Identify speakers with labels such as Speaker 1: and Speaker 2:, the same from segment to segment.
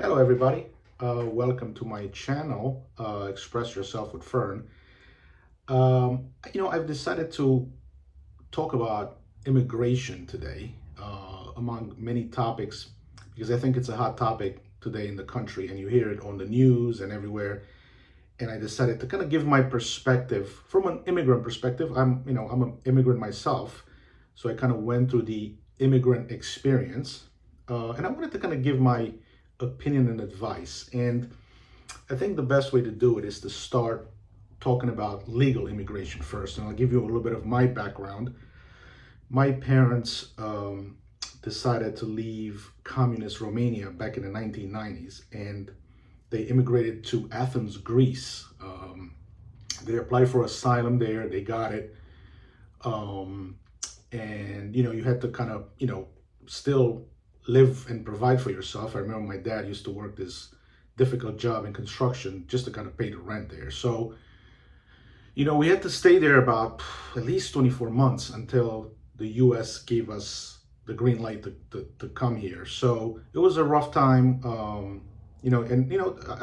Speaker 1: Hello, everybody. Welcome to my channel, Express Yourself with Fern. I've decided to talk about immigration today, among many topics, because I think it's a hot topic today in the country, and you hear it on the news and everywhere. And I decided to kind of give my perspective from an immigrant perspective. I'm an immigrant myself, so I kind of went through the immigrant experience, and I wanted to kind of give my opinion and advice. And I think the best way to do it is to start talking about legal immigration first. And I'll give you a little bit of my background. My parents decided to leave communist Romania back in the 1990s, and they immigrated to Athens, Greece. They applied for asylum there, they got it. Um, and you had to kind of still live and provide for yourself. I remember my dad used to work this difficult job in construction just to kind of pay the rent there. So we had to stay there about at least 24 months until the US gave us the green light to come here. So it was a rough time. I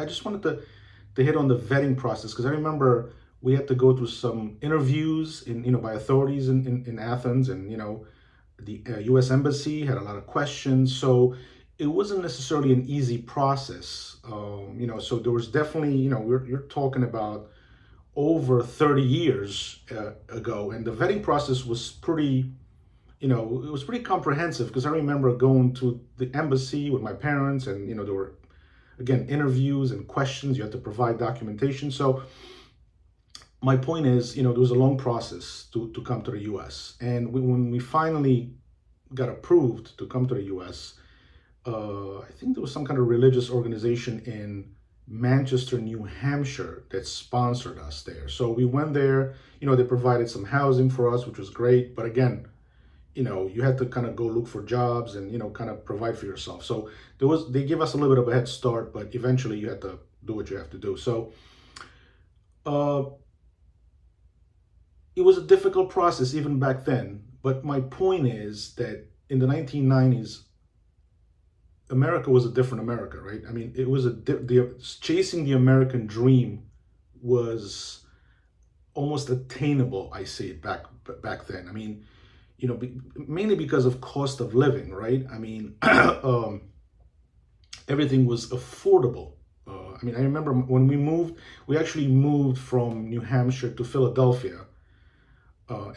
Speaker 1: just wanted to hit on the vetting process, because I remember we had to go through some interviews by authorities in Athens, and the U.S. Embassy had a lot of questions, so it wasn't necessarily an easy process. So there was definitely, you're talking about over 30 years ago, and the vetting process was pretty, it was pretty comprehensive, because I remember going to the embassy with my parents, and there were, again, interviews and questions. You had to provide documentation. So my point is, there was a long process to come to the U.S. And when we finally got approved to come to the U.S., I think there was some kind of religious organization in Manchester, New Hampshire, that sponsored us there. So we went there. They provided some housing for us, which was great. But again, you had to kind of go look for jobs and kind of provide for yourself. So they gave us a little bit of a head start, but eventually you had to do what you have to do. So it was a difficult process even back then. But my point is that in the 1990s, America was a different America, right? I mean, it was chasing the American dream was almost attainable. I say it back then. I mean, mainly because of cost of living, right? I mean, everything was affordable. I remember when we actually moved from New Hampshire to Philadelphia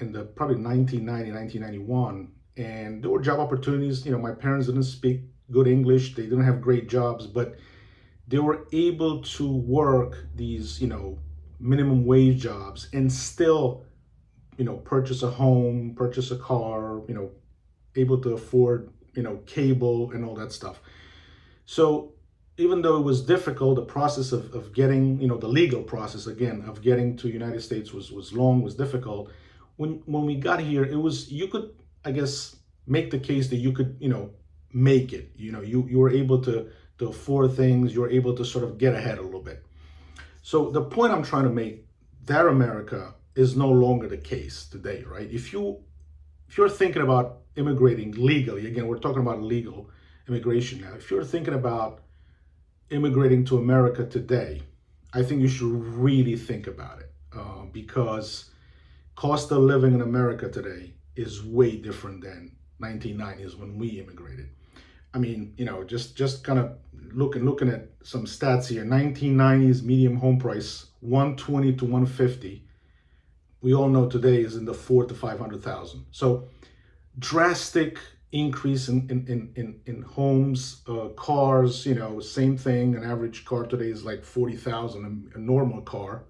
Speaker 1: in the probably 1990, 1991. And there were job opportunities. My parents didn't speak good English. They didn't have great jobs, but they were able to work these, minimum wage jobs and still, purchase a home, purchase a car, able to afford, cable and all that stuff. So even though it was difficult, the process of getting, the legal process, again, of getting to United States was long, was difficult. When we got here, it was, you could, I guess, make the case that you could, make it. You were able to afford things. You were able to sort of get ahead a little bit. So the point I'm trying to make, that America is no longer the case today, right? If you're thinking about immigrating legally, again, we're talking about legal immigration now. If you're thinking about immigrating to America today, I think you should really think about it, because cost of living in America today is way different than 1990s when we immigrated. I mean, just kind of looking at some stats here. 1990s medium home price 120 to 150. We all know today is in the 4 to 500,000. So drastic increase in homes, cars. Same thing. An average car today is like 40,000. A normal car.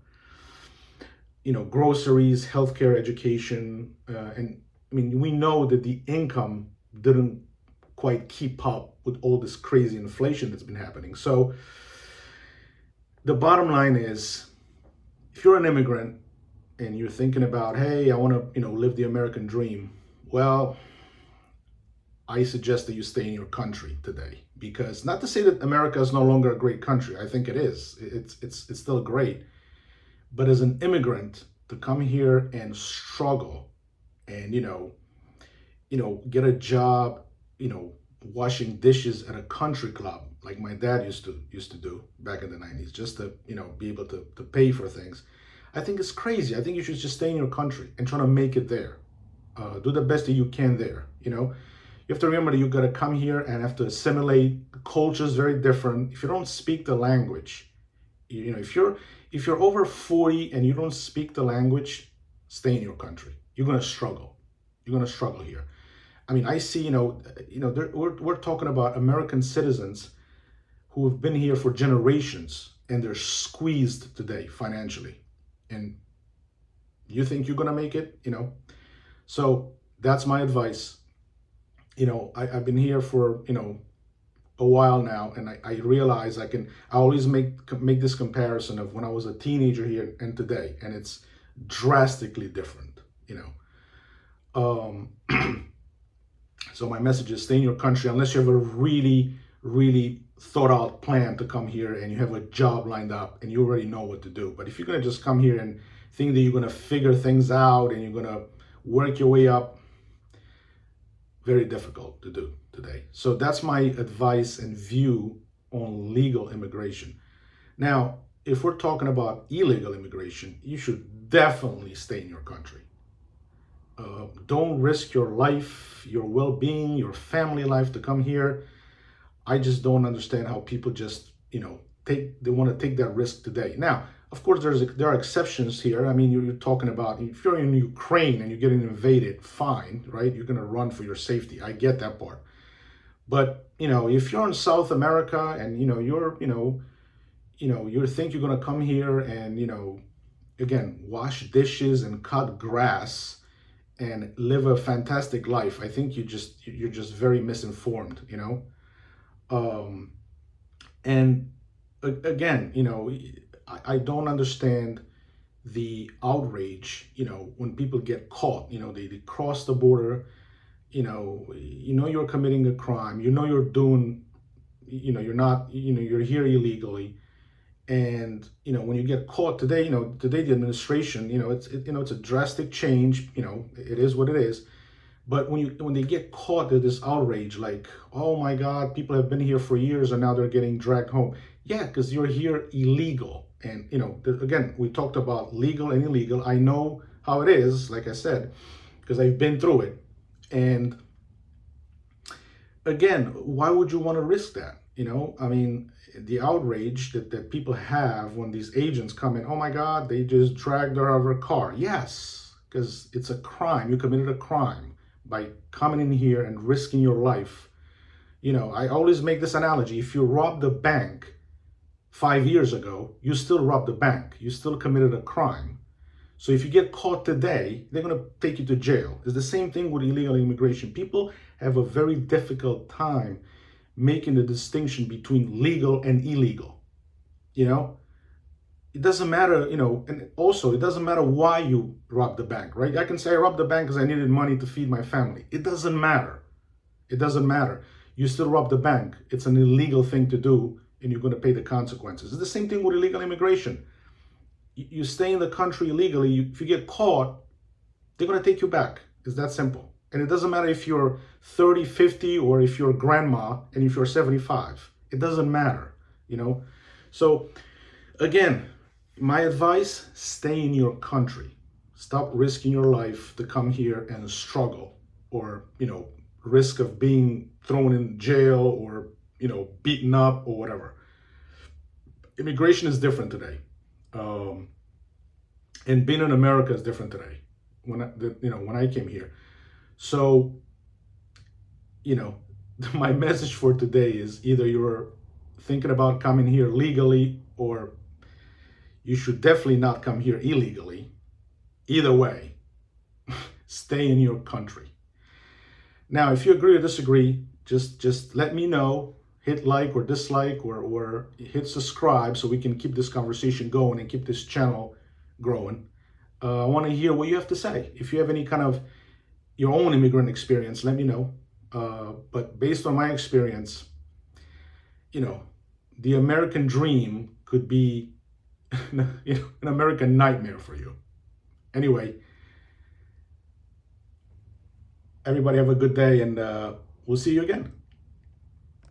Speaker 1: Groceries, healthcare, education, and we know that the income didn't quite keep up with all this crazy inflation that's been happening. So the bottom line is, if you're an immigrant and you're thinking about, hey, I want to, live the American dream, well, I suggest that you stay in your country today. Because, not to say that America is no longer a great country, I think it is. It's still great. But as an immigrant, to come here and struggle and, get a job, washing dishes at a country club like my dad used to do back in the 90s, just to be able to pay for things. I think it's crazy. I think you should just stay in your country and try to make it there. Do the best that you can there. You have to remember that you got to come here and have to assimilate. The culture is very different. If you don't speak the language, if you're over 40 and you don't speak the language, stay in your country. You're gonna struggle. You're gonna struggle here. I mean, I see, we're talking about American citizens who have been here for generations and they're squeezed today financially. And you think you're gonna make it, So that's my advice. I've been here for, a while now, and I realize I always make this comparison of when I was a teenager here and today, and it's drastically different, So my message is stay in your country unless you have a really, really thought out plan to come here and you have a job lined up and you already know what to do. But if you're gonna just come here and think that you're gonna figure things out and you're gonna work your way up, very difficult to do today. So that's my advice and view on legal immigration. Now, if we're talking about illegal immigration, you should definitely stay in your country. Don't risk your life, your well-being, your family life to come here. I just don't understand how people just, they want to take that risk today. Now, of course, there are exceptions here. I mean, you're talking about if you're in Ukraine and you're getting invaded, fine, right? You're going to run for your safety. I get that part. But, if you're in South America and, you think you're going to come here and, again, wash dishes and cut grass and live a fantastic life, I think you're just very misinformed, And again, I don't understand the outrage, when people get caught, they cross the border, you're committing a crime, you're doing, you're not, you're here illegally. And, when you get caught today, today the administration, it's a drastic change, it is what it is. But when they get caught, there's this outrage like, oh my God, people have been here for years and now they're getting dragged home. Yeah, because you're here illegal. And, again, we talked about legal and illegal. I know how it is, like I said, because I've been through it. And again, why would you want to risk that? I mean, the outrage that people have when these agents come in, oh my God, they just dragged her out of her car. Yes, because it's a crime. You committed a crime by coming in here and risking your life. I always make this analogy. If you robbed a bank 5 years ago, you still robbed the bank. You still committed a crime. So if you get caught today, they're going to take you to jail. It's the same thing with illegal immigration. People have a very difficult time making the distinction between legal and illegal. It doesn't matter, and also it doesn't matter why you robbed the bank, right? I can say I robbed the bank because I needed money to feed my family. It doesn't matter. It doesn't matter. You still robbed the bank. It's an illegal thing to do, and you're going to pay the consequences. It's the same thing with illegal immigration. You stay in the country illegally. If you get caught, they're going to take you back. It's that simple. And it doesn't matter if you're 30, 50, or if you're grandma and if you're 75. It doesn't matter, So again, my advice, stay in your country. Stop risking your life to come here and struggle or, risk of being thrown in jail or, beaten up or whatever. Immigration is different today. And being in America is different today when I came here. So, my message for today is either you're thinking about coming here legally or you should definitely not come here illegally. Either way, stay in your country. Now, if you agree or disagree, just let me know. Hit like or dislike or hit subscribe so we can keep this conversation going and keep this channel growing. I want to hear what you have to say. If you have any kind of your own immigrant experience, let me know. But based on my experience, the American dream could be an American nightmare for you. Anyway, everybody have a good day, and we'll see you again.